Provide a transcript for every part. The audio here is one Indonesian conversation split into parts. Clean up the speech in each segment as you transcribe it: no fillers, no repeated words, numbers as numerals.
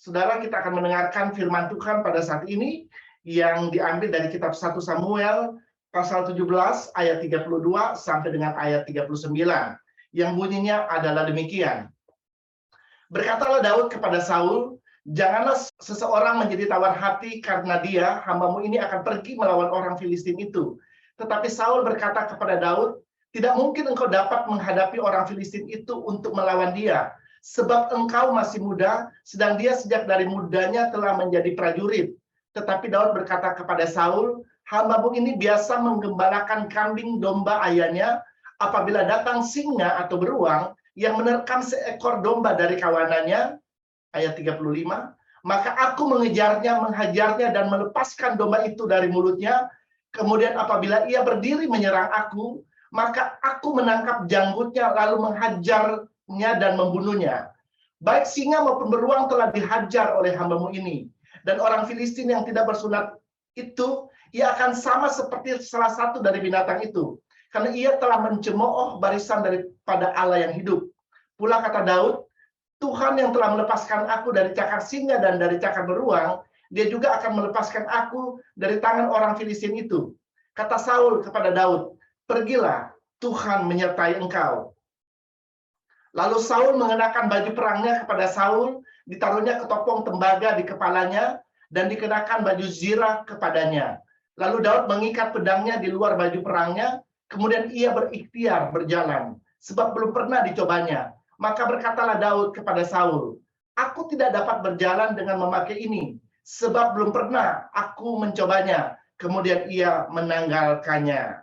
Saudara, kita akan mendengarkan firman Tuhan pada saat ini yang diambil dari kitab 1 Samuel pasal 17 ayat 32 sampai dengan ayat 39 yang bunyinya adalah demikian. Berkatalah Daud kepada Saul, "Janganlah seseorang menjadi tawar hati karena dia, hambamu ini akan pergi melawan orang Filistin itu." Tetapi Saul berkata kepada Daud, "Tidak mungkin engkau dapat menghadapi orang Filistin itu untuk melawan dia, sebab engkau masih muda, sedang dia sejak dari mudanya telah menjadi prajurit." Tetapi Daud berkata kepada Saul, "Hambamu ini biasa menggembalakan kambing domba ayahnya. Apabila datang singa atau beruang yang menerkam seekor domba dari kawanannya," ayat 35, "maka aku mengejarnya, menghajarnya, dan melepaskan domba itu dari mulutnya. Kemudian apabila ia berdiri menyerang aku, maka aku menangkap janggutnya, lalu menghajarnya dan membunuhnya. Baik singa maupun beruang telah dihajar oleh hambamu ini. Dan orang Filistin yang tidak bersunat itu, ia akan sama seperti salah satu dari binatang itu, karena ia telah mencemooh barisan daripada Allah yang hidup. Pula kata Daud, Tuhan yang telah melepaskan aku dari cakar singa dan dari cakar beruang, dia juga akan melepaskan aku dari tangan orang Filistin itu." Kata Saul kepada Daud, "Pergilah, Tuhan menyertai engkau." Lalu Saul mengenakan baju perangnya kepada Saul, ditaruhnya ketopong tembaga di kepalanya, dan dikenakan baju zirah kepadanya. Lalu Daud mengikat pedangnya di luar baju perangnya, kemudian ia berikhtiar berjalan, sebab belum pernah dicobanya. Maka berkatalah Daud kepada Saul, "Aku tidak dapat berjalan dengan memakai ini, sebab belum pernah aku mencobanya." Kemudian ia menanggalkannya.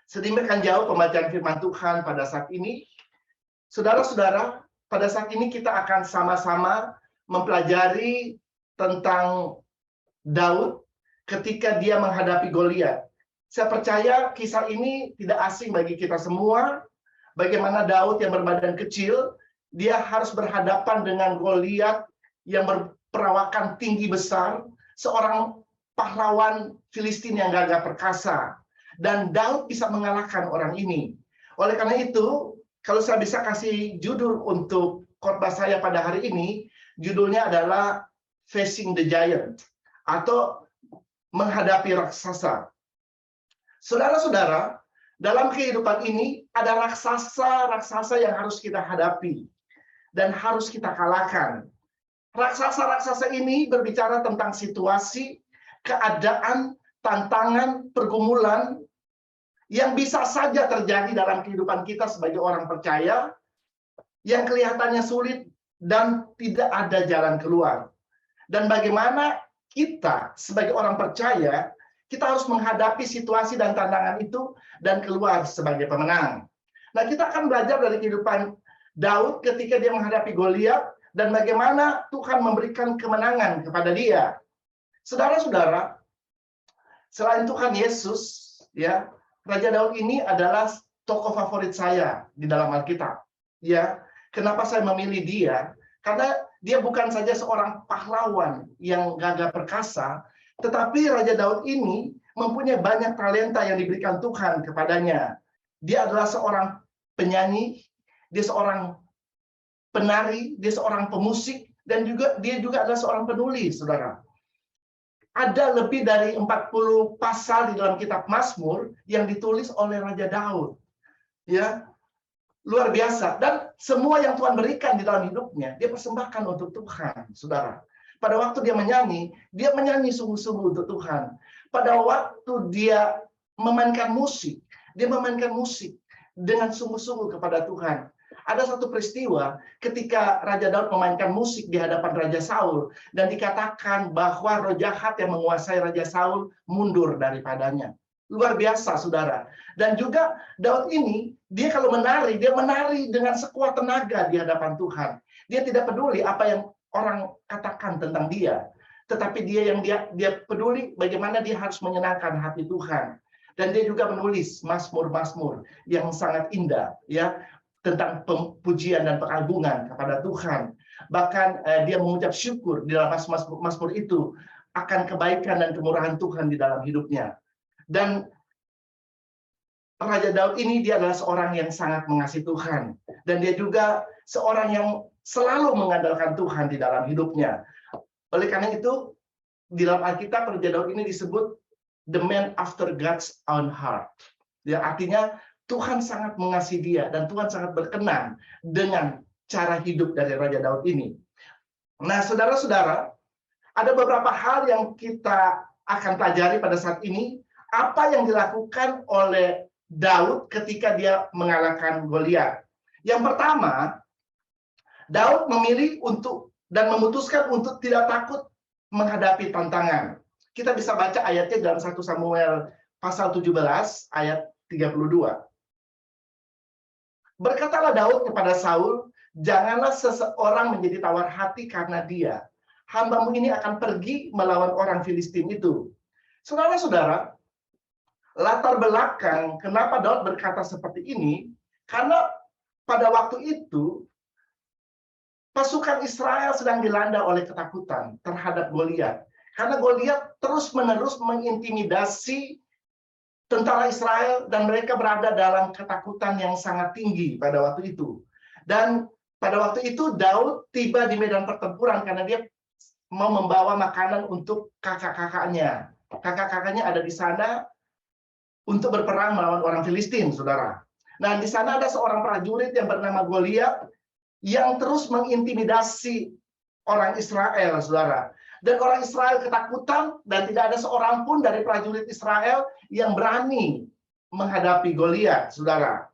Sedemikian jauh pembacaan firman Tuhan pada saat ini. Saudara-saudara, pada saat ini kita akan sama-sama mempelajari tentang Daud ketika dia menghadapi Goliat. Saya percaya kisah ini tidak asing bagi kita semua. Bagaimana Daud yang berbadan kecil, dia harus berhadapan dengan Goliat yang berperawakan tinggi besar, seorang pahlawan Filistin yang gagah perkasa. Dan Daud bisa mengalahkan orang ini. Oleh karena itu, kalau saya bisa kasih judul untuk khotbah saya pada hari ini, judulnya adalah Facing the Giant, atau menghadapi raksasa. Saudara-saudara, dalam kehidupan ini ada raksasa-raksasa yang harus kita hadapi dan harus kita kalahkan. Raksasa-raksasa ini berbicara tentang situasi, keadaan, tantangan, pergumulan yang bisa saja terjadi dalam kehidupan kita sebagai orang percaya, yang kelihatannya sulit dan tidak ada jalan keluar. Dan bagaimana kita sebagai orang percaya, kita harus menghadapi situasi dan tantangan itu dan keluar sebagai pemenang. Nah, kita akan belajar dari kehidupan Daud ketika dia menghadapi Goliat dan bagaimana Tuhan memberikan kemenangan kepada dia. Saudara-saudara, selain Tuhan Yesus, ya, Raja Daud ini adalah tokoh favorit saya di dalam Alkitab. Ya, kenapa saya memilih dia? Karena dia bukan saja seorang pahlawan yang gagah perkasa, tetapi Raja Daud ini mempunyai banyak talenta yang diberikan Tuhan kepadanya. Dia adalah seorang penyanyi, dia seorang penari, dia seorang pemusik, dan dia juga adalah seorang penulis, saudara. Ada lebih dari 40 pasal di dalam kitab Mazmur yang ditulis oleh Raja Daud. Ya, luar biasa. Dan semua yang Tuhan berikan di dalam hidupnya, dia persembahkan untuk Tuhan, saudara. Pada waktu dia menyanyi sungguh-sungguh untuk Tuhan. Pada waktu dia memainkan musik dengan sungguh-sungguh kepada Tuhan. Ada satu peristiwa ketika Raja Daud memainkan musik di hadapan Raja Saul, dan dikatakan bahwa roh jahat yang menguasai Raja Saul mundur daripadanya. Luar biasa, saudara. Dan juga Daud ini, dia kalau menari, dia menari dengan sekuat tenaga di hadapan Tuhan. Dia tidak peduli apa yang orang katakan tentang dia, tetapi dia peduli bagaimana dia harus menyenangkan hati Tuhan. Dan dia juga menulis mazmur-mazmur yang sangat indah, ya, tentang pujian dan pengagungan kepada Tuhan. Bahkan dia mengucap syukur di dalam mazmur itu akan kebaikan dan kemurahan Tuhan di dalam hidupnya. Dan Raja Daud ini dia adalah seorang yang sangat mengasihi Tuhan, dan dia juga seorang yang selalu mengandalkan Tuhan di dalam hidupnya. Oleh karena itu, di dalam Alkitab Raja Daud ini disebut the man after God's own heart. Ya, artinya Tuhan sangat mengasihi dia dan Tuhan sangat berkenan dengan cara hidup dari Raja Daud ini. Nah, saudara-saudara, ada beberapa hal yang kita akan pelajari pada saat ini. Apa yang dilakukan oleh Daud ketika dia mengalahkan Goliat? Yang pertama, Daud memilih untuk dan memutuskan untuk tidak takut menghadapi tantangan. Kita bisa baca ayatnya dalam 1 Samuel pasal 17 ayat 32. Berkatalah Daud kepada Saul, "Janganlah seseorang menjadi tawar hati karena dia. Hambamu ini akan pergi melawan orang Filistin itu." Saudara-saudara, latar belakang kenapa Daud berkata seperti ini, karena pada waktu itu pasukan Israel sedang dilanda oleh ketakutan terhadap Goliat. Karena Goliat terus-menerus mengintimidasi tentara Israel dan mereka berada dalam ketakutan yang sangat tinggi pada waktu itu. Dan pada waktu itu Daud tiba di medan pertempuran karena dia mau membawa makanan untuk kakak-kakaknya. Kakak-kakaknya ada di sana untuk berperang melawan orang Filistin, saudara. Nah, di sana ada seorang prajurit yang bernama Goliat yang terus mengintimidasi orang Israel, saudara. Dan orang Israel ketakutan dan tidak ada seorang pun dari prajurit Israel yang berani menghadapi Goliat, saudara.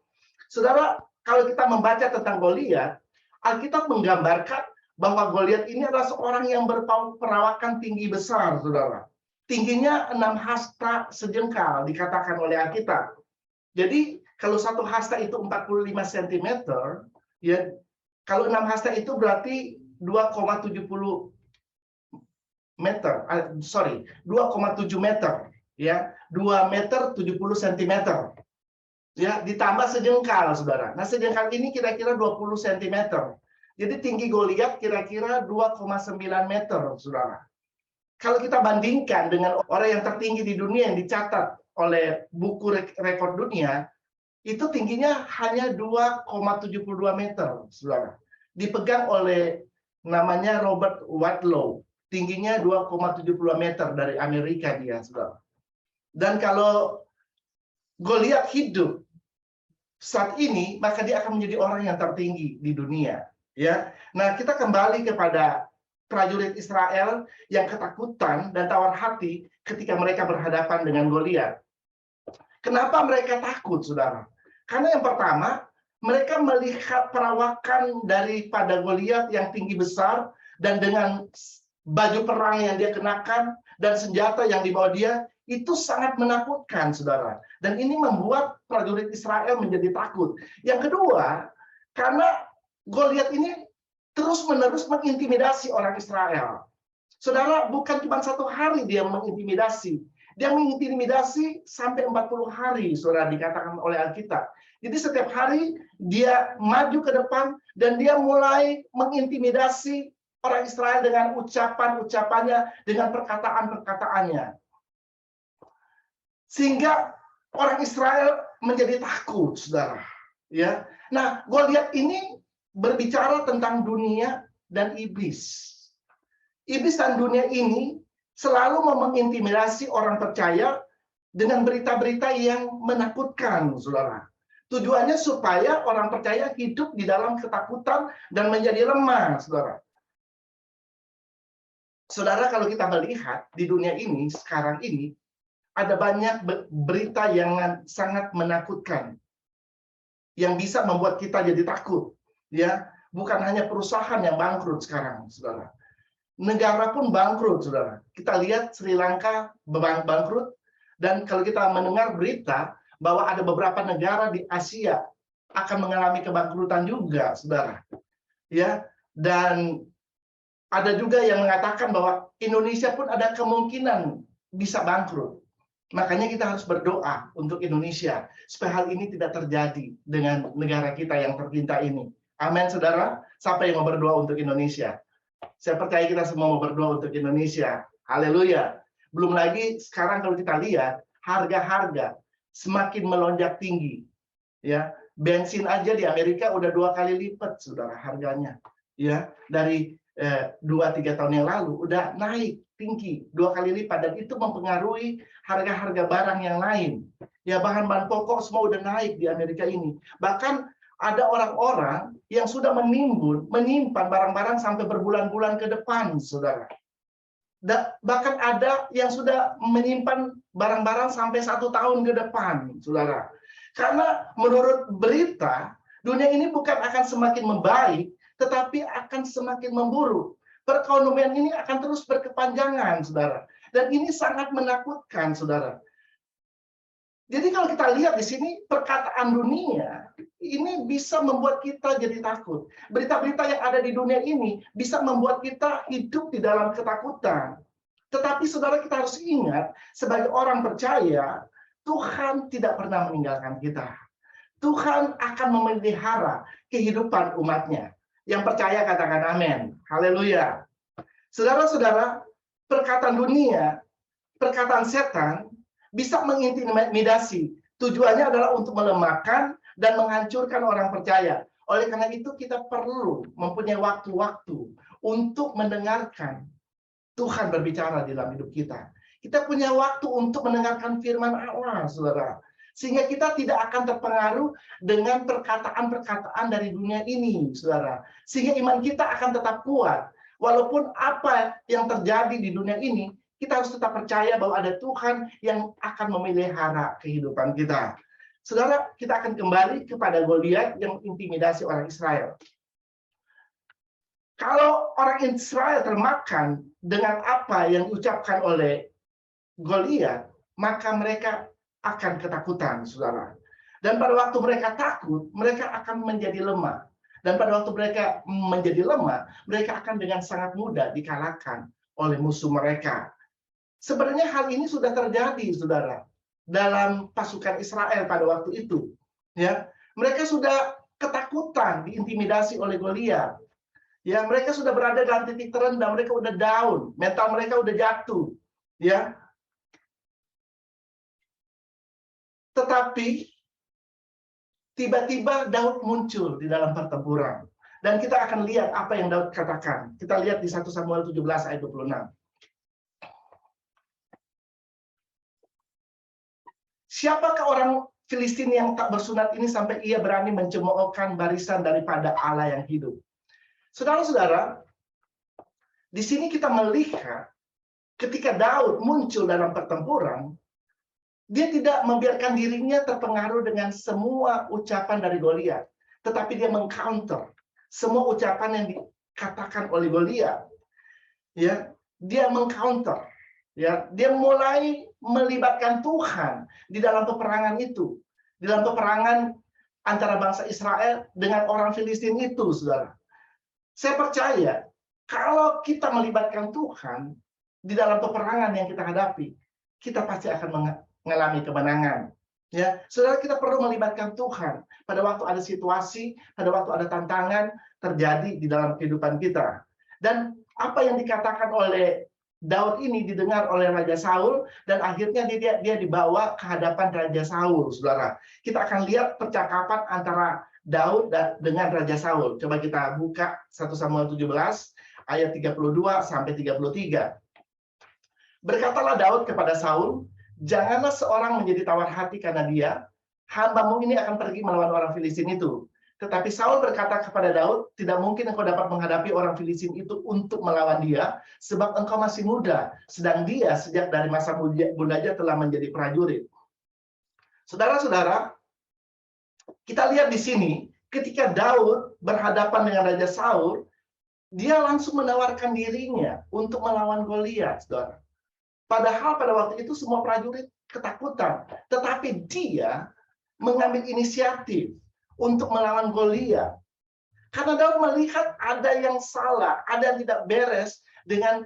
Saudara, kalau kita membaca tentang Goliat, Alkitab menggambarkan bahwa Goliat ini adalah seorang yang berperawakan tinggi besar, saudara. Tingginya 6 hasta sejengkal, dikatakan oleh Alkitab. Jadi, kalau satu hasta itu 45 cm, ya, kalau 6 hasta itu berarti 2,70 meter, 2,7 meter, ya, 2 meter 70 cm, ya, ditambah sejengkal, saudara. Nah, sejengkal ini kira-kira 20 cm. Jadi tinggi Goliat kira-kira 2,9 meter, saudara. Kalau kita bandingkan dengan orang yang tertinggi di dunia yang dicatat oleh buku rekor dunia, itu tingginya hanya 2,72 meter, saudara. Dipegang oleh namanya Robert Wadlow. Tingginya 2,72 meter dari Amerika dia, saudara. Dan kalau Goliat hidup saat ini, maka dia akan menjadi orang yang tertinggi di dunia. Ya, nah kita kembali kepada prajurit Israel yang ketakutan dan tawar hati ketika mereka berhadapan dengan Goliat. Kenapa mereka takut, saudara? Karena yang pertama, mereka melihat perawakan daripada Goliat yang tinggi besar dan dengan baju perang yang dia kenakan dan senjata yang dibawa dia, itu sangat menakutkan, saudara. Dan ini membuat prajurit Israel menjadi takut. Yang kedua, karena Goliat ini terus-menerus mengintimidasi orang Israel. Saudara, bukan cuma 1 hari dia mengintimidasi. Dia mengintimidasi sampai 40 hari, saudara, dikatakan oleh Alkitab. Jadi setiap hari dia maju ke depan dan dia mulai mengintimidasi orang Israel dengan ucapan-ucapannya, dengan perkataan-perkataannya. Sehingga orang Israel menjadi takut, saudara. Ya. Nah, Goliat ini berbicara tentang dunia dan iblis. Iblis dan dunia ini selalu mengintimidasi orang percaya dengan berita-berita yang menakutkan, saudara. Tujuannya supaya orang percaya hidup di dalam ketakutan dan menjadi lemah, saudara. Saudara, kalau kita melihat di dunia ini, sekarang ini, ada banyak berita yang sangat menakutkan, yang bisa membuat kita jadi takut. Ya, bukan hanya perusahaan yang bangkrut sekarang, saudara. Negara pun bangkrut, saudara. Kita lihat Sri Lanka bangkrut, dan kalau kita mendengar berita bahwa ada beberapa negara di Asia akan mengalami kebangkrutan juga, saudara. Ya, dan ada juga yang mengatakan bahwa Indonesia pun ada kemungkinan bisa bangkrut. Makanya kita harus berdoa untuk Indonesia supaya hal ini tidak terjadi dengan negara kita yang tercinta ini. Amin, saudara. Siapa yang mau berdoa untuk Indonesia? Saya percaya kita semua mau berdoa untuk Indonesia. Haleluya. Belum lagi sekarang kalau kita lihat harga-harga semakin melonjak tinggi. Ya, bensin aja di Amerika udah 2 kali lipat, saudara, harganya. ya, dari 2-3 tahun yang lalu udah naik tinggi 2 kali lipat, dan itu mempengaruhi harga-harga barang yang lain. Ya, bahan-bahan pokok semua udah naik di Amerika ini. Bahkan ada orang-orang yang sudah menyimpan barang-barang sampai berbulan-bulan ke depan, saudara. Bahkan ada yang sudah menyimpan barang-barang sampai 1 tahun ke depan, saudara. Karena menurut berita, dunia ini bukan akan semakin membaik, tetapi akan semakin memburuk. Perekonomian ini akan terus berkepanjangan, saudara. Dan ini sangat menakutkan, saudara. Jadi kalau kita lihat di sini, perkataan dunia ini bisa membuat kita jadi takut. Berita-berita yang ada di dunia ini bisa membuat kita hidup di dalam ketakutan. Tetapi saudara, kita harus ingat, sebagai orang percaya, Tuhan tidak pernah meninggalkan kita. Tuhan akan memelihara kehidupan umatnya. Yang percaya katakan amin. Haleluya. Saudara-saudara, perkataan dunia, perkataan setan, bisa mengintimidasi. Tujuannya adalah untuk melemahkan dan menghancurkan orang percaya. Oleh karena itu, kita perlu mempunyai waktu-waktu untuk mendengarkan Tuhan berbicara di dalam hidup kita. Kita punya waktu untuk mendengarkan firman Allah, saudara. Sehingga kita tidak akan terpengaruh dengan perkataan-perkataan dari dunia ini, saudara. Sehingga iman kita akan tetap kuat. Walaupun apa yang terjadi di dunia ini, kita harus tetap percaya bahwa ada Tuhan yang akan memelihara kehidupan kita. Saudara, kita akan kembali kepada Goliat yang intimidasi orang Israel. Kalau orang Israel termakan dengan apa yang diucapkan oleh Goliat, maka mereka akan ketakutan, saudara. Dan pada waktu mereka takut, mereka akan menjadi lemah. Dan pada waktu mereka menjadi lemah, mereka akan dengan sangat mudah dikalahkan oleh musuh mereka. Sebenarnya hal ini sudah terjadi, saudara, dalam pasukan Israel pada waktu itu. Ya, mereka sudah ketakutan, diintimidasi oleh Goliat. Ya, mereka sudah berada dalam titik terendah, mereka udah down, mental mereka udah jatuh. Ya, tetapi tiba-tiba Daud muncul di dalam pertempuran. Dan kita akan lihat apa yang Daud katakan. Kita lihat di 1 Samuel 17 ayat 26. Siapakah orang Filistin yang tak bersunat ini sampai ia berani mencemoohkan barisan daripada Allah yang hidup? Saudara-saudara, di sini kita melihat ketika Daud muncul dalam pertempuran, dia tidak membiarkan dirinya terpengaruh dengan semua ucapan dari Goliat, tetapi dia mengcounter semua ucapan yang dikatakan oleh Goliat. Ya, dia mengcounter. Ya, dia mulai melibatkan Tuhan di dalam peperangan itu, di dalam peperangan antara bangsa Israel dengan orang Filistin itu, saudara. Saya percaya kalau kita melibatkan Tuhan di dalam peperangan yang kita hadapi, kita pasti akan mengalami kemenangan. Ya, saudara, kita perlu melibatkan Tuhan pada waktu ada situasi, pada waktu ada tantangan terjadi di dalam kehidupan kita. Dan apa yang dikatakan oleh Daud ini didengar oleh Raja Saul, dan akhirnya dia dibawa ke hadapan Raja Saul, saudara. Kita akan lihat percakapan antara Daud dengan Raja Saul. Coba kita buka 1 Samuel 17 ayat 32 sampai 33. Berkatalah Daud kepada Saul, "Janganlah seorang menjadi tawar hati karena dia, hamba-Mu ini akan pergi melawan orang Filistin itu." Tetapi Saul berkata kepada Daud, "Tidak mungkin engkau dapat menghadapi orang Filistin itu untuk melawan dia, sebab engkau masih muda, sedang dia sejak dari masa mudanya telah menjadi prajurit." Saudara-saudara, kita lihat di sini, ketika Daud berhadapan dengan Raja Saul, dia langsung menawarkan dirinya untuk melawan Goliat, saudara. Padahal pada waktu itu semua prajurit ketakutan, tetapi dia mengambil inisiatif untuk melawan Goliat. Karena Daud melihat ada yang salah, ada yang tidak beres dengan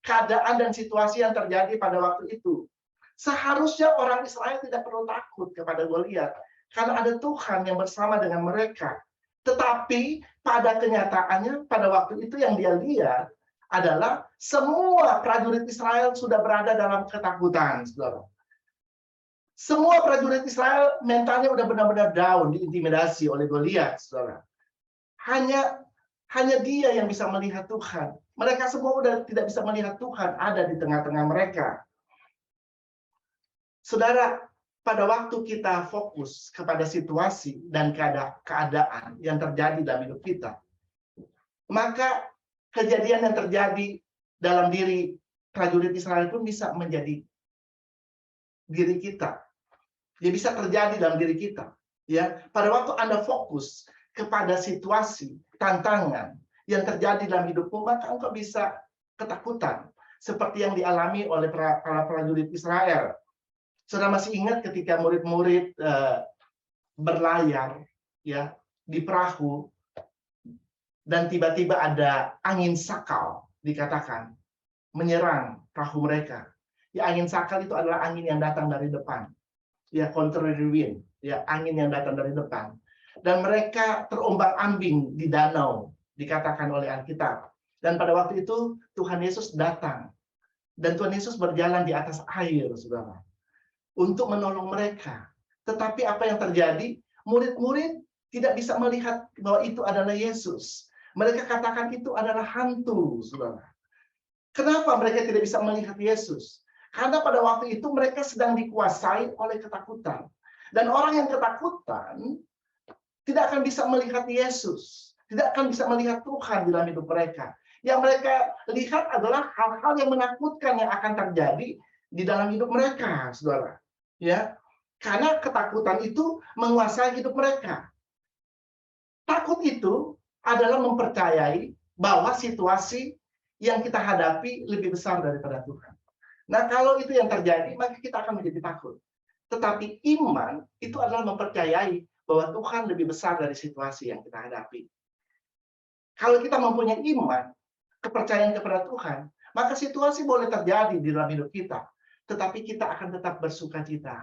keadaan dan situasi yang terjadi pada waktu itu. Seharusnya orang Israel tidak perlu takut kepada Goliat, karena ada Tuhan yang bersama dengan mereka. Tetapi pada kenyataannya, pada waktu itu yang dia lihat adalah semua prajurit Israel sudah berada dalam ketakutan, saudara. Semua prajurit Israel mentalnya udah benar-benar down, diintimidasi oleh Goliat, saudara. Hanya Hanya dia yang bisa melihat Tuhan. Mereka semua udah tidak bisa melihat Tuhan ada di tengah-tengah mereka. Saudara, pada waktu kita fokus kepada situasi dan keadaan yang terjadi dalam hidup kita, maka kejadian yang terjadi dalam diri prajurit Israel pun bisa menjadi diri kita. Dia bisa terjadi dalam diri kita. Ya, pada waktu Anda fokus kepada situasi, tantangan yang terjadi dalam hidupmu, maka engkau bisa ketakutan seperti yang dialami oleh para prajurit Israel. Saudara masih ingat ketika murid-murid berlayar ya di perahu dan tiba-tiba ada angin sakal, dikatakan menyerang perahu mereka. Ya, angin sakal itu adalah angin yang datang dari depan. Ya, contrary wind, ya, angin yang datang dari depan. Dan mereka terombang-ambing di danau, dikatakan oleh Alkitab. Dan pada waktu itu Tuhan Yesus datang. Dan Tuhan Yesus berjalan di atas air, saudara, untuk menolong mereka. Tetapi apa yang terjadi? Murid-murid tidak bisa melihat bahwa itu adalah Yesus. Mereka katakan itu adalah hantu, saudara. Kenapa mereka tidak bisa melihat Yesus? Karena pada waktu itu mereka sedang dikuasai oleh ketakutan. Dan orang yang ketakutan tidak akan bisa melihat Yesus. Tidak akan bisa melihat Tuhan di dalam hidup mereka. Yang mereka lihat adalah hal-hal yang menakutkan yang akan terjadi di dalam hidup mereka, saudara. Ya, karena ketakutan itu menguasai hidup mereka. Takut itu adalah mempercayai bahwa situasi yang kita hadapi lebih besar daripada Tuhan. Nah, kalau itu yang terjadi, maka kita akan menjadi takut. Tetapi iman itu adalah mempercayai bahwa Tuhan lebih besar dari situasi yang kita hadapi. Kalau kita mempunyai iman, kepercayaan kepada Tuhan, maka situasi boleh terjadi di dalam hidup kita. Tetapi kita akan tetap bersukacita.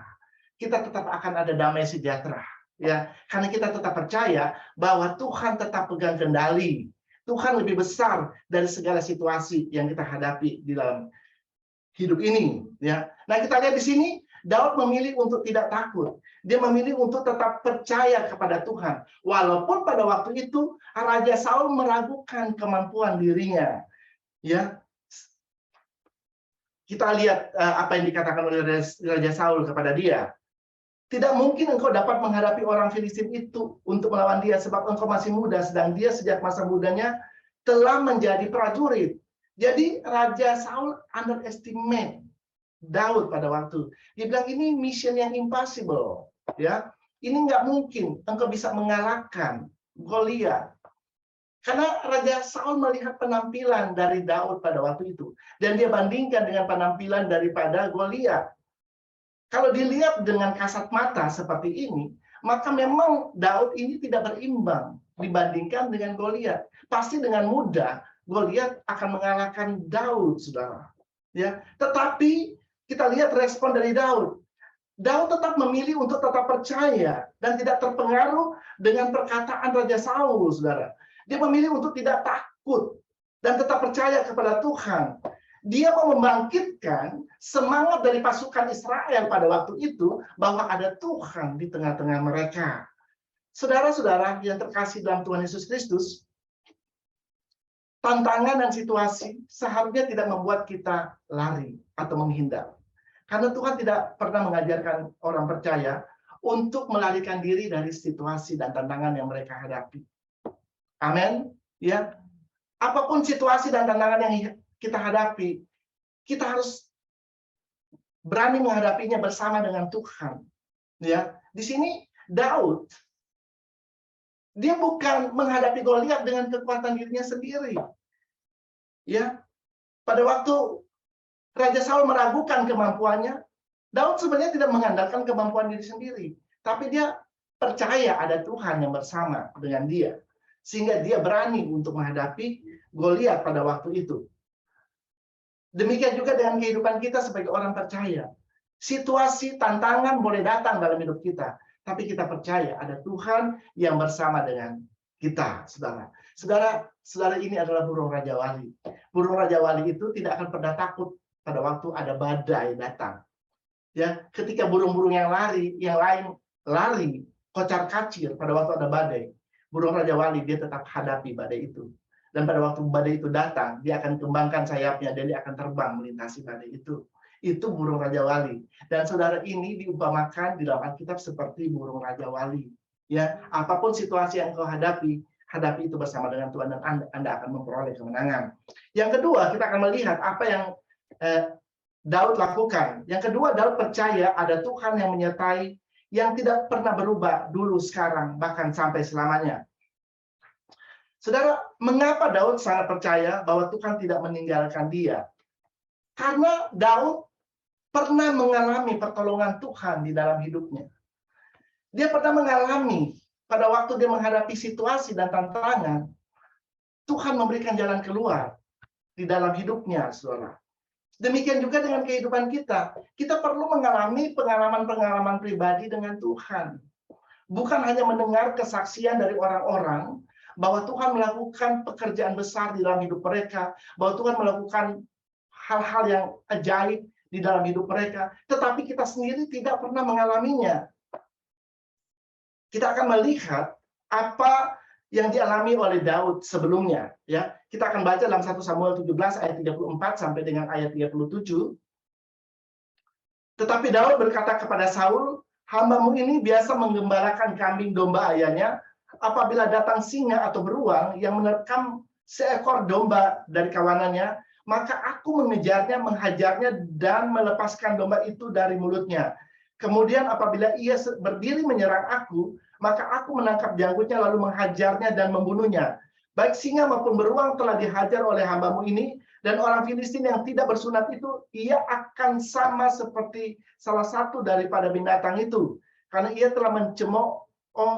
Kita tetap akan ada damai sejahtera. Ya, karena kita tetap percaya bahwa Tuhan tetap pegang kendali. Tuhan lebih besar dari segala situasi yang kita hadapi di dalam hidup ini. Ya, nah kita lihat di sini Daud memilih untuk tidak takut. Dia memilih untuk tetap percaya kepada Tuhan. Walaupun pada waktu itu Raja Saul meragukan kemampuan dirinya. Ya, kita lihat apa yang dikatakan oleh Raja Saul kepada dia. Tidak mungkin engkau dapat menghadapi orang Filistin itu untuk melawan dia, sebab engkau masih muda, sedang dia sejak masa mudanya telah menjadi prajurit. Jadi Raja Saul underestimate Daud pada waktu. Dia bilang ini mission yang impossible. Ya, ini nggak mungkin engkau bisa mengalahkan Goliat. Karena Raja Saul melihat penampilan dari Daud pada waktu itu. Dan dia bandingkan dengan penampilan daripada Goliat. Kalau dilihat dengan kasat mata seperti ini, maka memang Daud ini tidak berimbang dibandingkan dengan Goliat. Pasti dengan mudah Goliat akan mengalahkan Daud, saudara. Ya, tetapi kita lihat respon dari Daud. Daud tetap memilih untuk tetap percaya dan tidak terpengaruh dengan perkataan Raja Saul, saudara. Dia memilih untuk tidak takut dan tetap percaya kepada Tuhan. Dia mau membangkitkan semangat dari pasukan Israel pada waktu itu bahwa ada Tuhan di tengah-tengah mereka. Saudara-saudara yang terkasih dalam Tuhan Yesus Kristus, tantangan dan situasi seharusnya tidak membuat kita lari atau menghindar. Karena Tuhan tidak pernah mengajarkan orang percaya untuk melarikan diri dari situasi dan tantangan yang mereka hadapi. Amin. Ya. Apapun situasi dan tantangan yang kita hadapi, kita harus berani menghadapinya bersama dengan Tuhan. Ya, di sini Daud dia bukan menghadapi Goliat dengan kekuatan dirinya sendiri. Ya, pada waktu Raja Saul meragukan kemampuannya, Daud sebenarnya tidak mengandalkan kemampuan diri sendiri, tapi dia percaya ada Tuhan yang bersama dengan dia, sehingga dia berani untuk menghadapi Goliat pada waktu itu. Demikian juga dengan kehidupan kita sebagai orang percaya. Situasi, tantangan boleh datang dalam hidup kita, tapi kita percaya ada Tuhan yang bersama dengan kita, saudara. Saudara ini adalah burung Raja Wali. Burung Raja Wali itu tidak akan pernah takut pada waktu ada badai datang. Ya, ketika burung-burung yang lain lari, kocar-kacir pada waktu ada badai. Burung Raja Wali dia tetap hadapi badai itu. Dan pada waktu badai itu datang, dia akan kembangkan sayapnya dan dia akan terbang melintasi badai itu. Itu burung Raja Wali. Dan saudara, ini diumpamakan di dalam Alkitab seperti burung Raja Wali. Ya, apapun situasi yang kau hadapi itu bersama dengan Tuhan dan Anda akan memperoleh kemenangan. Yang kedua, kita akan melihat apa yang Daud lakukan. Yang kedua, Daud percaya ada Tuhan yang menyertai, yang tidak pernah berubah dulu, sekarang, bahkan sampai selamanya. Saudara, mengapa Daud sangat percaya bahwa Tuhan tidak meninggalkan dia? Karena Daud pernah mengalami pertolongan Tuhan di dalam hidupnya. Dia pernah mengalami pada waktu dia menghadapi situasi dan tantangan, Tuhan memberikan jalan keluar di dalam hidupnya, saudara. Demikian juga dengan kehidupan kita. Kita perlu mengalami pengalaman-pengalaman pribadi dengan Tuhan. Bukan hanya mendengar kesaksian dari orang-orang, bahwa Tuhan melakukan pekerjaan besar di dalam hidup mereka, bahwa Tuhan melakukan hal-hal yang ajaib di dalam hidup mereka, tetapi kita sendiri tidak pernah mengalaminya. Kita akan melihat apa yang dialami oleh Daud sebelumnya. Ya, kita akan baca dalam 1 Samuel 17 ayat 34 sampai dengan ayat 37. Tetapi Daud berkata kepada Saul, "Hambamu ini biasa menggembalakan kambing domba ayahnya. Apabila datang singa atau beruang yang menerkam seekor domba dari kawanannya, maka aku mengejarnya, menghajarnya, dan melepaskan domba itu dari mulutnya. Kemudian apabila ia berdiri menyerang aku, maka aku menangkap janggutnya lalu menghajarnya dan membunuhnya. Baik singa maupun beruang telah dihajar oleh hambamu ini, dan orang Filistin yang tidak bersunat itu, ia akan sama seperti salah satu daripada binatang itu, karena ia telah mencemooh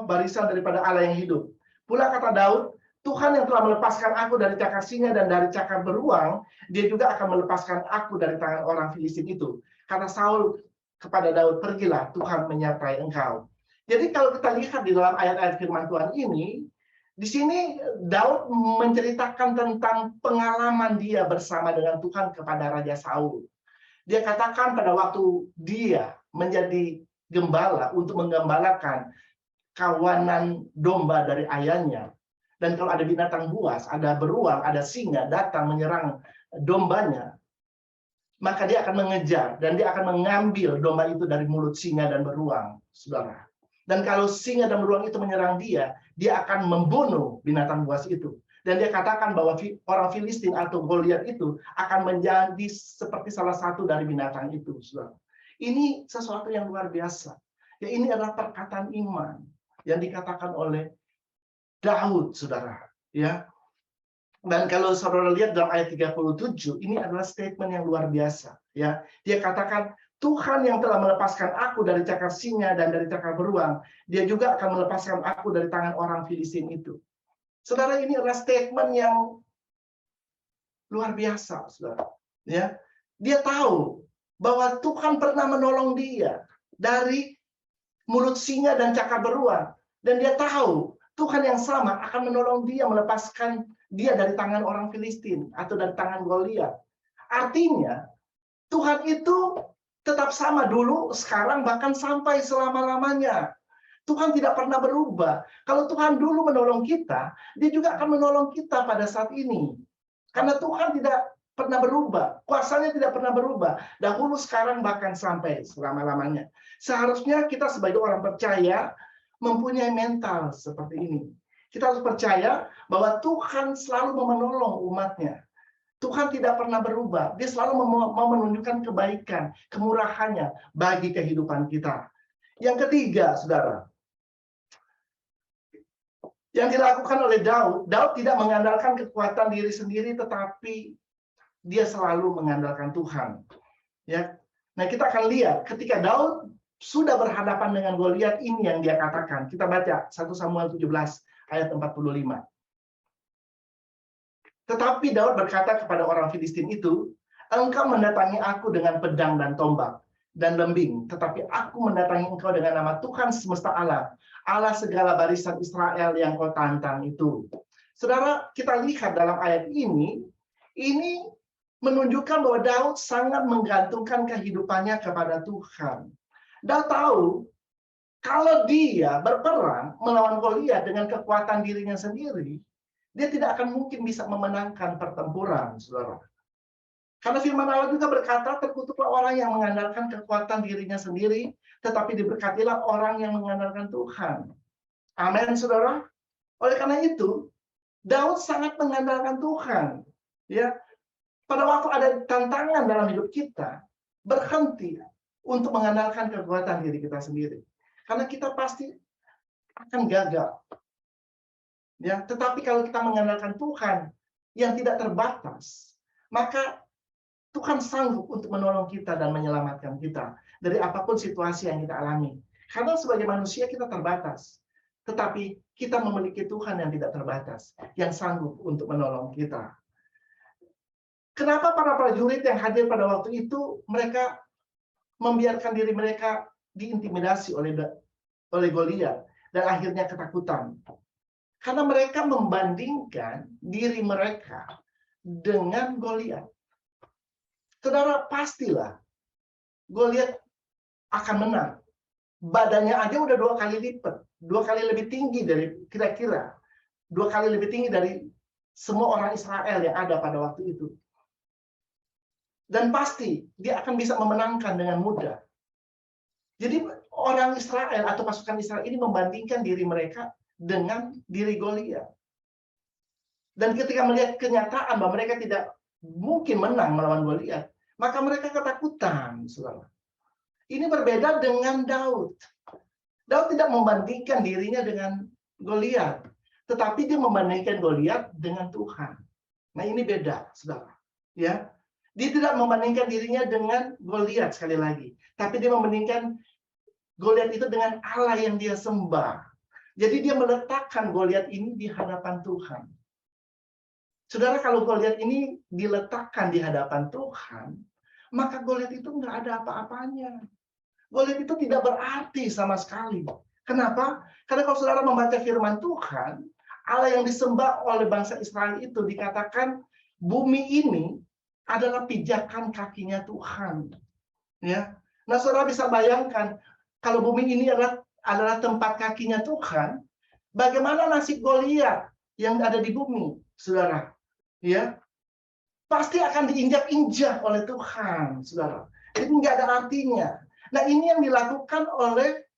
barisan daripada Allah yang hidup. Pula kata Daud, Tuhan yang telah melepaskan aku dari cakar singa dan dari cakar beruang, dia juga akan melepaskan aku dari tangan orang Filistin itu. Kata Saul kepada Daud, pergilah, Tuhan menyertai engkau. Jadi kalau kita lihat di dalam ayat-ayat firman Tuhan ini, di sini Daud menceritakan tentang pengalaman dia bersama dengan Tuhan kepada Raja Saul. Dia katakan pada waktu dia menjadi gembala untuk menggembalakan kawanan domba dari ayahnya. Dan kalau ada binatang buas, ada beruang, ada singa datang menyerang dombanya, maka dia akan mengejar dan dia akan mengambil domba itu dari mulut singa dan beruang, saudara. Dan kalau singa dan beruang itu menyerang dia, dia akan membunuh binatang buas itu. Dan dia katakan bahwa orang Filistin atau Goliat itu akan menjadi seperti salah satu dari binatang itu, saudara. Ini sesuatu yang luar biasa. Ya, ini adalah perkataan iman yang dikatakan oleh Daud, saudara. Ya. Dan kalau saudara lihat dalam ayat 37, ini adalah statement yang luar biasa. Ya. Dia katakan, Tuhan yang telah melepaskan aku dari cakar singa dan dari cakar beruang, dia juga akan melepaskan aku dari tangan orang Filistin itu. Saudara, ini adalah statement yang luar biasa, saudara. Ya. Dia tahu bahwa Tuhan pernah menolong dia dari mulut singa dan cakar beruang. Dan dia tahu Tuhan yang sama akan menolong dia, melepaskan dia dari tangan orang Filistin atau dari tangan Goliat. Artinya, Tuhan itu tetap sama dulu, sekarang, bahkan sampai selama-lamanya. Tuhan tidak pernah berubah. Kalau Tuhan dulu menolong kita, dia juga akan menolong kita pada saat ini. Karena Tuhan tidak pernah berubah. Kuasanya tidak pernah berubah. Dahulu, sekarang, bahkan sampai selama-lamanya. Seharusnya kita sebagai orang percaya mempunyai mental seperti ini. Kita harus percaya bahwa Tuhan selalu menolong umatnya. Tuhan tidak pernah berubah. Dia selalu mau menunjukkan kebaikan, kemurahannya bagi kehidupan kita. Yang ketiga, saudara, yang dilakukan oleh Daud, Daud tidak mengandalkan kekuatan diri sendiri, tetapi dia selalu mengandalkan Tuhan. Ya, nah kita akan lihat ketika Daud sudah berhadapan dengan Goliat, ini yang dia katakan. Kita baca 1 Samuel 17 ayat 45. Tetapi Daud berkata kepada orang Filistin itu, engkau mendatangi aku dengan pedang dan tombak dan lembing, tetapi aku mendatangi engkau dengan nama Tuhan semesta Allah, Allah segala barisan Israel yang kau tantang itu. Saudara, kita lihat dalam ayat ini menunjukkan bahwa Daud sangat menggantungkan kehidupannya kepada Tuhan. Daud tahu kalau dia berperang melawan Goliat dengan kekuatan dirinya sendiri, dia tidak akan mungkin bisa memenangkan pertempuran, saudara. Karena firman Allah juga berkata, terkutuklah orang yang mengandalkan kekuatan dirinya sendiri, tetapi diberkatilah orang yang mengandalkan Tuhan. Amin, saudara. Oleh karena itu, Daud sangat mengandalkan Tuhan. Ya, pada waktu ada tantangan dalam hidup kita, berhenti untuk mengandalkan kekuatan diri kita sendiri. Karena kita pasti akan gagal. Ya, tetapi kalau kita mengandalkan Tuhan yang tidak terbatas, maka Tuhan sanggup untuk menolong kita dan menyelamatkan kita dari apapun situasi yang kita alami. Karena sebagai manusia kita terbatas. Tetapi kita memiliki Tuhan yang tidak terbatas, yang sanggup untuk menolong kita. Kenapa para prajurit yang hadir pada waktu itu, mereka membiarkan diri mereka diintimidasi oleh Goliat dan akhirnya ketakutan? Karena mereka membandingkan diri mereka dengan Goliat. Saudara, pastilah Goliat akan menang. Badannya aja udah 2 kali lipat, 2 kali lebih tinggi dari kira-kira 2 kali lebih tinggi dari semua orang Israel yang ada pada waktu itu. Dan pasti dia akan bisa memenangkan dengan mudah. Jadi orang Israel atau pasukan Israel ini membandingkan diri mereka dengan diri Goliat. Dan ketika melihat kenyataan bahwa mereka tidak mungkin menang melawan Goliat, maka mereka ketakutan, saudara. Ini berbeda dengan Daud. Daud tidak membandingkan dirinya dengan Goliat, tetapi dia membandingkan Goliat dengan Tuhan. Nah, ini beda, saudara. Ya, dia tidak membandingkan dirinya dengan Goliat sekali lagi, tapi dia membandingkan Goliat itu dengan Allah yang dia sembah. Jadi dia meletakkan Goliat ini di hadapan Tuhan. Saudara, kalau Goliat ini diletakkan di hadapan Tuhan, maka Goliat itu nggak ada apa-apanya. Goliat itu tidak berarti sama sekali. Kenapa? Karena kalau saudara membaca firman Tuhan, Allah yang disembah oleh bangsa Israel itu dikatakan bumi ini adalah pijakan kakinya Tuhan. Ya, nah saudara bisa bayangkan kalau bumi ini adalah tempat kakinya Tuhan, bagaimana nasib Goliat yang ada di bumi, saudara? Ya, pasti akan diinjak-injak oleh Tuhan, saudara. Jadi nggak ada artinya. Nah, ini yang dilakukan oleh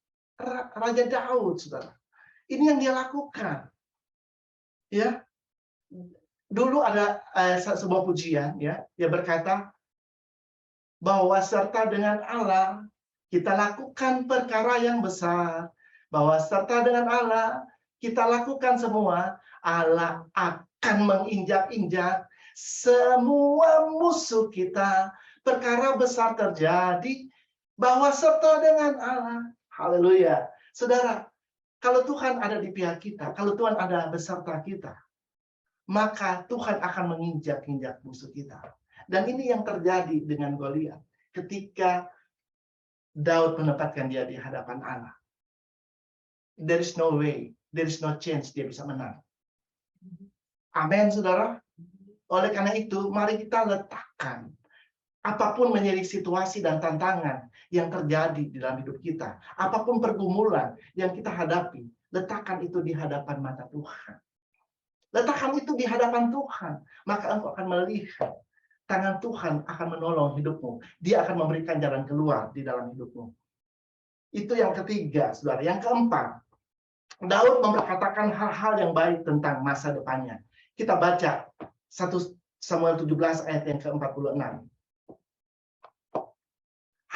Raja Daud, saudara. Ini yang dia lakukan. Ya, dulu ada sebuah pujian, ya, dia berkata bahwa serta dengan Allah kita lakukan perkara yang besar. Bahwa serta dengan Allah kita lakukan semua. Allah akan menginjak-injak semua musuh kita. Perkara besar terjadi bahwa serta dengan Allah. Haleluya. Saudara, kalau Tuhan ada di pihak kita, kalau Tuhan ada beserta kita, maka Tuhan akan menginjak-injak musuh kita. Dan ini yang terjadi dengan Goliat ketika Daud menempatkan dia di hadapan Allah. There is no way, there is no chance dia bisa menang. Amin, saudara. Oleh karena itu, mari kita letakkan apapun menjadi situasi dan tantangan yang terjadi di dalam hidup kita, apapun pergumulan yang kita hadapi, letakkan itu di hadapan mata Tuhan. Letakkan itu di hadapan Tuhan, maka engkau akan melihat tangan Tuhan akan menolong hidupmu. Dia akan memberikan jalan keluar di dalam hidupmu. Itu yang ketiga, saudara. Yang keempat, Daud memperkatakan hal-hal yang baik tentang masa depannya. Kita baca 1 Samuel 17 ayat yang ke-46.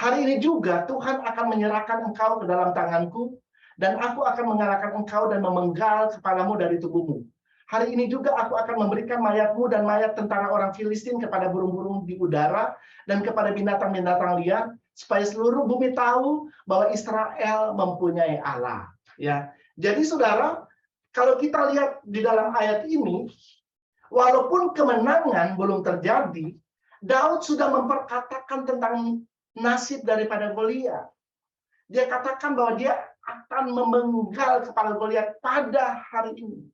Hari ini juga Tuhan akan menyerahkan engkau ke dalam tanganku, dan aku akan mengalahkan engkau dan memenggal kepalamu dari tubuhmu. Hari ini juga aku akan memberikan mayatmu dan mayat tentara orang Filistin kepada burung-burung di udara dan kepada binatang-binatang liar, supaya seluruh bumi tahu bahwa Israel mempunyai Allah. Ya, jadi saudara, kalau kita lihat di dalam ayat ini, walaupun kemenangan belum terjadi, Daud sudah memperkatakan tentang nasib daripada Goliat. Dia katakan bahwa dia akan memenggal kepala Goliat pada hari ini.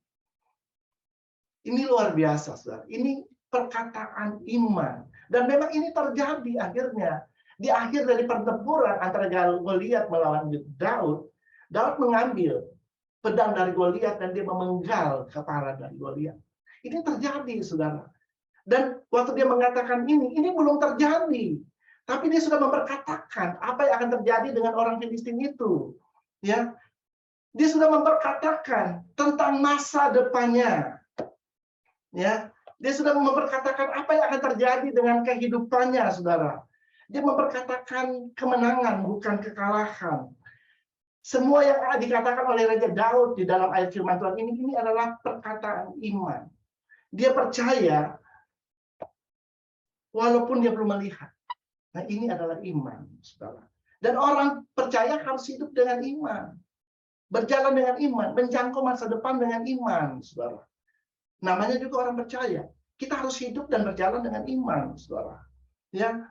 Ini luar biasa, saudara. Ini perkataan iman. Dan memang ini terjadi akhirnya. Di akhir dari pertempuran antara Goliat melawan Daud, Daud mengambil pedang dari Goliat dan dia memenggal kepala dari Goliat. Ini terjadi, saudara. Dan waktu dia mengatakan ini belum terjadi. Tapi dia sudah memperkatakan apa yang akan terjadi dengan orang Filistin itu. Ya, dia sudah memperkatakan tentang masa depannya. Ya, dia sudah memperkatakan apa yang akan terjadi dengan kehidupannya, saudara. Dia memperkatakan kemenangan, bukan kekalahan. Semua yang dikatakan oleh Raja Daud di dalam ayat firman Tuhan ini adalah perkataan iman. Dia percaya walaupun dia belum melihat. Nah, ini adalah iman, saudara. Dan orang percaya harus hidup dengan iman. Berjalan dengan iman, menjangkau masa depan dengan iman, saudara. Namanya juga orang percaya. Kita harus hidup dan berjalan dengan iman, saudara. Ya,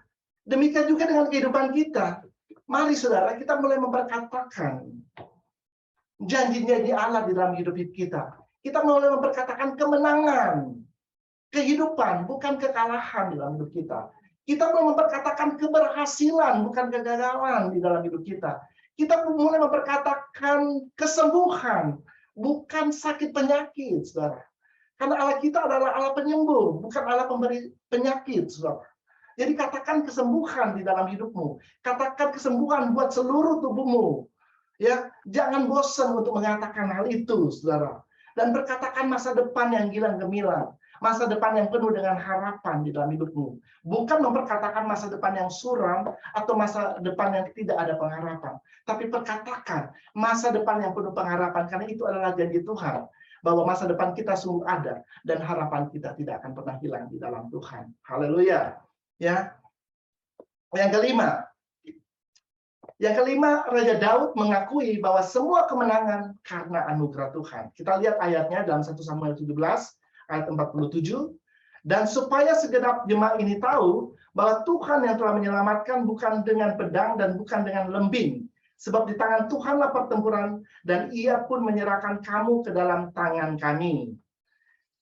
demikian juga dengan kehidupan kita. Mari, saudara, kita mulai memperkatakan janjinya di Allah di dalam hidup kita. Kita mulai memperkatakan kemenangan, kehidupan, bukan kekalahan di dalam hidup kita. Kita mulai memperkatakan keberhasilan, bukan kegagalan di dalam hidup kita. Kita mulai memperkatakan kesembuhan, bukan sakit penyakit, saudara. Karena Allah kita adalah Allah penyembuh, bukan Allah pemberi penyakit, saudara. Jadi katakan kesembuhan di dalam hidupmu. Katakan kesembuhan buat seluruh tubuhmu. Ya, jangan bosan untuk mengatakan hal itu, saudara. Dan berkatakan masa depan yang gilang gemilang. Masa depan yang penuh dengan harapan di dalam hidupmu. Bukan memperkatakan masa depan yang suram atau masa depan yang tidak ada pengharapan. Tapi perkatakan masa depan yang penuh pengharapan. Karena itu adalah janji Tuhan. Bahwa masa depan kita sungguh ada. Dan harapan kita tidak akan pernah hilang di dalam Tuhan. Haleluya. Ya. Yang kelima, Raja Daud mengakui bahwa semua kemenangan karena anugerah Tuhan. Kita lihat ayatnya dalam 1 Samuel 17 ayat 47. Dan supaya segenap jemaat ini tahu bahwa Tuhan yang telah menyelamatkan bukan dengan pedang dan bukan dengan lembing. Sebab di tangan Tuhanlah pertempuran dan ia pun menyerahkan kamu ke dalam tangan kami.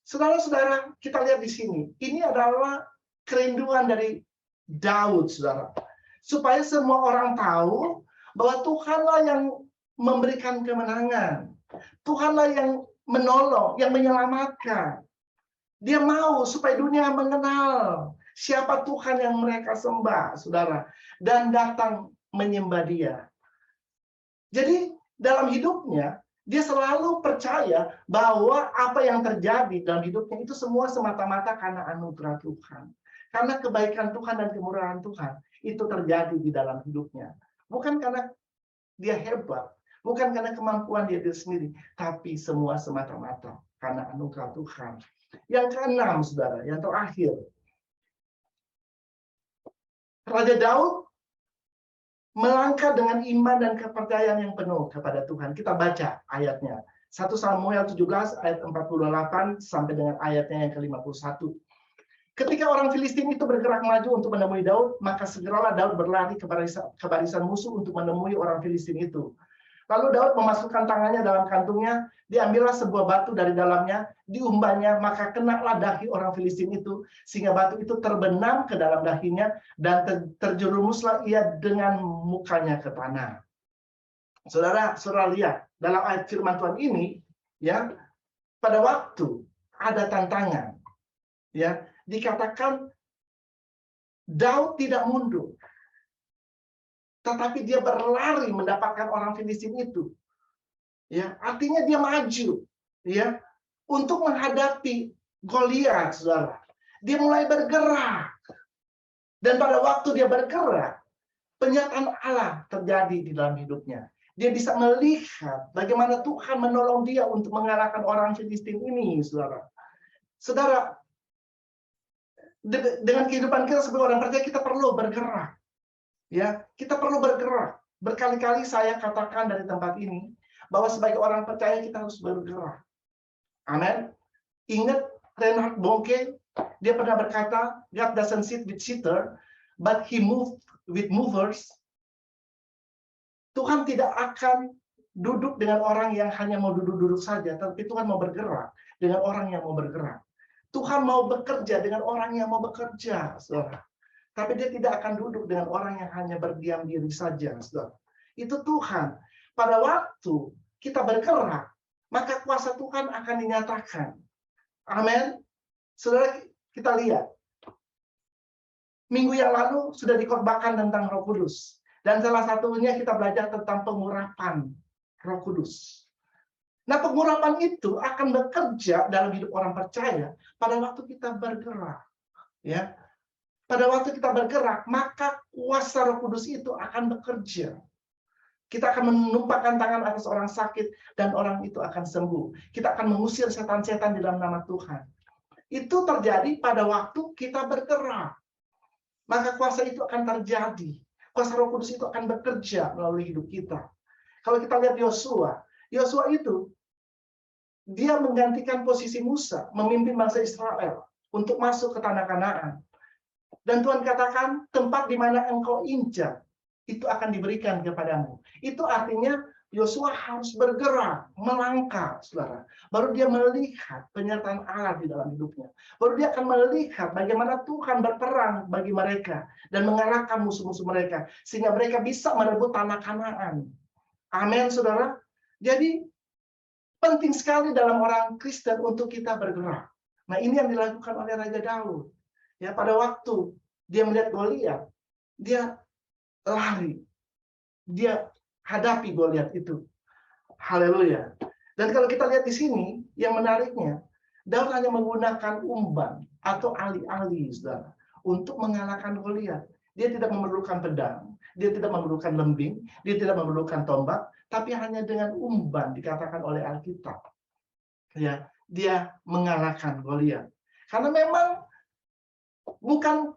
Saudara-saudara, kita lihat di sini. Ini adalah kerinduan dari Daud, saudara. Supaya semua orang tahu bahwa Tuhanlah yang memberikan kemenangan. Tuhanlah yang menolong, yang menyelamatkan. Dia mau supaya dunia mengenal siapa Tuhan yang mereka sembah, saudara. Dan datang menyembah dia. Jadi dalam hidupnya, dia selalu percaya bahwa apa yang terjadi dalam hidupnya itu semua semata-mata karena anugerah Tuhan. Karena kebaikan Tuhan dan kemurahan Tuhan itu terjadi di dalam hidupnya. Bukan karena dia hebat, bukan karena kemampuan dia sendiri, tapi semua semata-mata karena anugerah Tuhan. Yang keenam, saudara, yang terakhir. Raja Daud melangkah dengan iman dan kepercayaan yang penuh kepada Tuhan. Kita baca ayatnya. 1 Samuel 17 ayat 48 sampai dengan ayatnya yang ke-51. Ketika orang Filistin itu bergerak maju untuk menemui Daud, maka segeralah Daud berlari ke barisan musuh untuk menemui orang Filistin itu. Lalu Daud memasukkan tangannya dalam kantungnya, diambillah sebuah batu dari dalamnya, diumbannya, maka kenalah dahi orang Filistin itu, sehingga batu itu terbenam ke dalam dahinya, dan terjerumuslah ia dengan mukanya ke tanah. Saudara lihat, dalam ayat firman Tuhan ini, ya, pada waktu ada tantangan, ya, dikatakan Daud tidak mundur, tetapi dia berlari mendapatkan orang Filistin itu. Ya, artinya dia maju, ya, untuk menghadapi Goliat, saudara. Dia mulai bergerak. Dan pada waktu dia bergerak, penyataan Allah terjadi di dalam hidupnya. Dia bisa melihat bagaimana Tuhan menolong dia untuk mengalahkan orang Filistin ini, saudara. Saudara, dengan kehidupan kita sebagai orang percaya, kita perlu bergerak. Ya, kita perlu bergerak. Berkali-kali saya katakan dari tempat ini bahwa sebagai orang percaya kita harus bergerak. Amin. Ingat Reinhard Bonke, dia pernah berkata, God doesn't sit with sitter, but he moved with movers. Tuhan tidak akan duduk dengan orang yang hanya mau duduk-duduk saja, tapi Tuhan mau bergerak dengan orang yang mau bergerak. Tuhan mau bekerja dengan orang yang mau bekerja, saudara. Tapi dia tidak akan duduk dengan orang yang hanya berdiam diri saja, saudara. Itu Tuhan. Pada waktu kita bergerak, maka kuasa Tuhan akan dinyatakan. Amin. Saudara, kita lihat. Minggu yang lalu sudah dikhotbahkan tentang Roh Kudus. Dan salah satunya kita belajar tentang pengurapan Roh Kudus. Nah, pengurapan itu akan bekerja dalam hidup orang percaya pada waktu kita bergerak. Ya, pada waktu kita bergerak, maka kuasa Roh Kudus itu akan bekerja. Kita akan menumpahkan tangan atas orang sakit dan orang itu akan sembuh. Kita akan mengusir setan-setan di dalam nama Tuhan. Itu terjadi pada waktu kita bergerak. Maka kuasa itu akan terjadi. Kuasa Roh Kudus itu akan bekerja melalui hidup kita. Kalau kita lihat Yosua itu dia menggantikan posisi Musa, memimpin bangsa Israel untuk masuk ke tanah Kanaan. Dan Tuhan katakan, tempat di mana engkau injak, itu akan diberikan kepadamu. Itu artinya Yosua harus bergerak, melangkah, saudara. Baru dia melihat penyertaan Allah di dalam hidupnya. Baru dia akan melihat bagaimana Tuhan berperang bagi mereka dan mengalahkan musuh-musuh mereka. Sehingga mereka bisa merebut tanah Kanaan. Amin, saudara. Jadi, penting sekali dalam orang Kristen untuk kita bergerak. Nah, ini yang dilakukan oleh Raja Daud. Ya, pada waktu dia melihat Goliat, dia lari. Dia hadapi Goliat itu. Haleluya. Dan kalau kita lihat di sini, yang menariknya, Daud hanya menggunakan umban atau ali-ali, saudara, untuk mengalahkan Goliat. Dia tidak memerlukan pedang, dia tidak memerlukan lembing, dia tidak memerlukan tombak, tapi hanya dengan umban dikatakan oleh Alkitab. Ya, dia mengalahkan Goliat. Karena memang bukan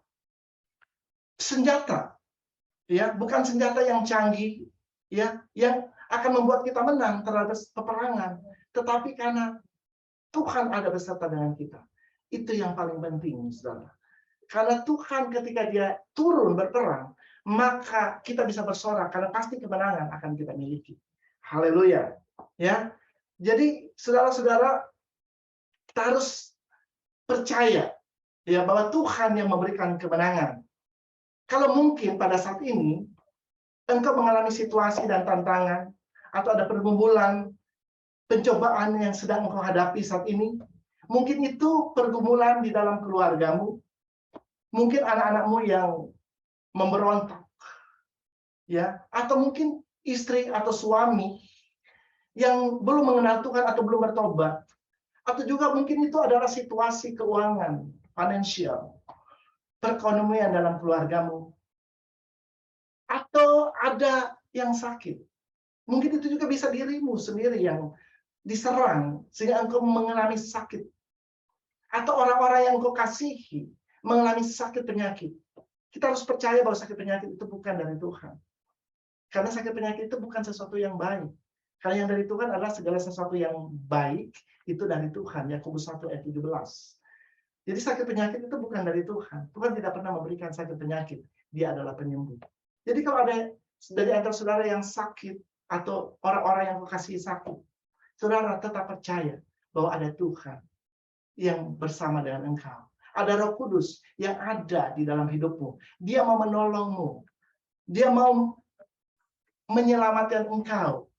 senjata, ya, bukan senjata yang canggih, ya, yang akan membuat kita menang terhadap peperangan, tetapi karena Tuhan ada beserta dengan kita. Itu yang paling penting, saudara. Karena Tuhan ketika dia turun berperang, maka kita bisa bersorak karena pasti kemenangan akan kita miliki. Haleluya. Ya. Jadi saudara-saudara, kita harus percaya ya bahwa Tuhan yang memberikan kemenangan. Kalau mungkin pada saat ini engkau mengalami situasi dan tantangan atau ada pergumulan, pencobaan yang sedang engkau hadapi saat ini, mungkin itu pergumulan di dalam keluargamu. Mungkin anak-anakmu yang memberontak, ya, atau mungkin istri atau suami yang belum mengenal Tuhan atau belum bertobat, atau juga mungkin itu adalah situasi keuangan, finansial, perekonomian dalam keluargamu, atau ada yang sakit. Mungkin itu juga bisa dirimu sendiri yang diserang sehingga engkau mengalami sakit, atau orang-orang yang engkau kasihi mengalami sakit penyakit. Kita harus percaya bahwa sakit penyakit itu bukan dari Tuhan. Karena sakit penyakit itu bukan sesuatu yang baik. Karena yang dari Tuhan adalah segala sesuatu yang baik, itu dari Tuhan. Yakobus 1 ayat 17. Jadi sakit penyakit itu bukan dari Tuhan. Tuhan tidak pernah memberikan sakit penyakit. Dia adalah penyembuh. Jadi kalau ada dari antara saudara yang sakit, atau orang-orang yang kekasih sakit, saudara tetap percaya bahwa ada Tuhan yang bersama dengan engkau. Ada Roh Kudus yang ada di dalam hidupmu. Dia mau menolongmu. Dia mau menyelamatkan engkau.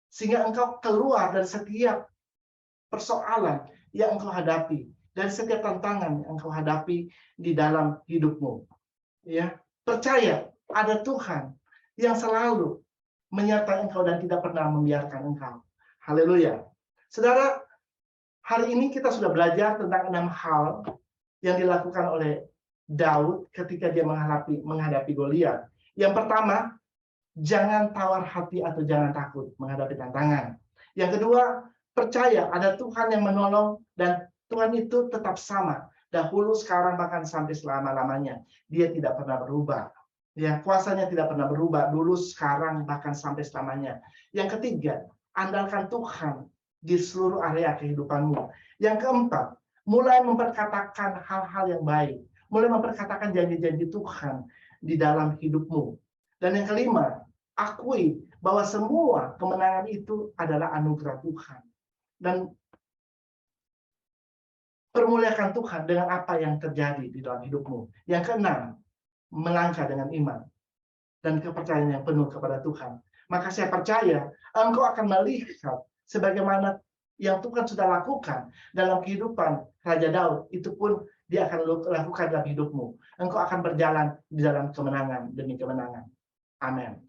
Sehingga engkau keluar dari setiap persoalan yang engkau hadapi. Dari setiap tantangan yang engkau hadapi di dalam hidupmu. Ya, percaya ada Tuhan yang selalu menyertai engkau dan tidak pernah membiarkan engkau. Haleluya. Saudara, hari ini kita sudah belajar tentang 6 hal yang dilakukan oleh Daud ketika dia menghadapi Goliat. Yang pertama, jangan tawar hati atau jangan takut menghadapi tantangan. Yang kedua, percaya ada Tuhan yang menolong dan Tuhan itu tetap sama. Dahulu, sekarang, bahkan sampai selama-lamanya. Dia tidak pernah berubah. Ya, kuasanya tidak pernah berubah. Dulu, sekarang, bahkan sampai selamanya. Yang ketiga, andalkan Tuhan di seluruh area kehidupanmu. Yang keempat, mulai memperkatakan hal-hal yang baik. Mulai memperkatakan janji-janji Tuhan di dalam hidupmu. Dan yang kelima, akui bahwa semua kemenangan itu adalah anugerah Tuhan. Dan permuliakan Tuhan dengan apa yang terjadi di dalam hidupmu. Yang keenam, melangkah dengan iman dan kepercayaan yang penuh kepada Tuhan. Maka saya percaya engkau akan melihat sebagaimana yang Tuhan sudah lakukan dalam kehidupan Raja Daud, itu pun dia akan lakukan dalam hidupmu. Engkau akan berjalan di dalam kemenangan demi kemenangan. Amin.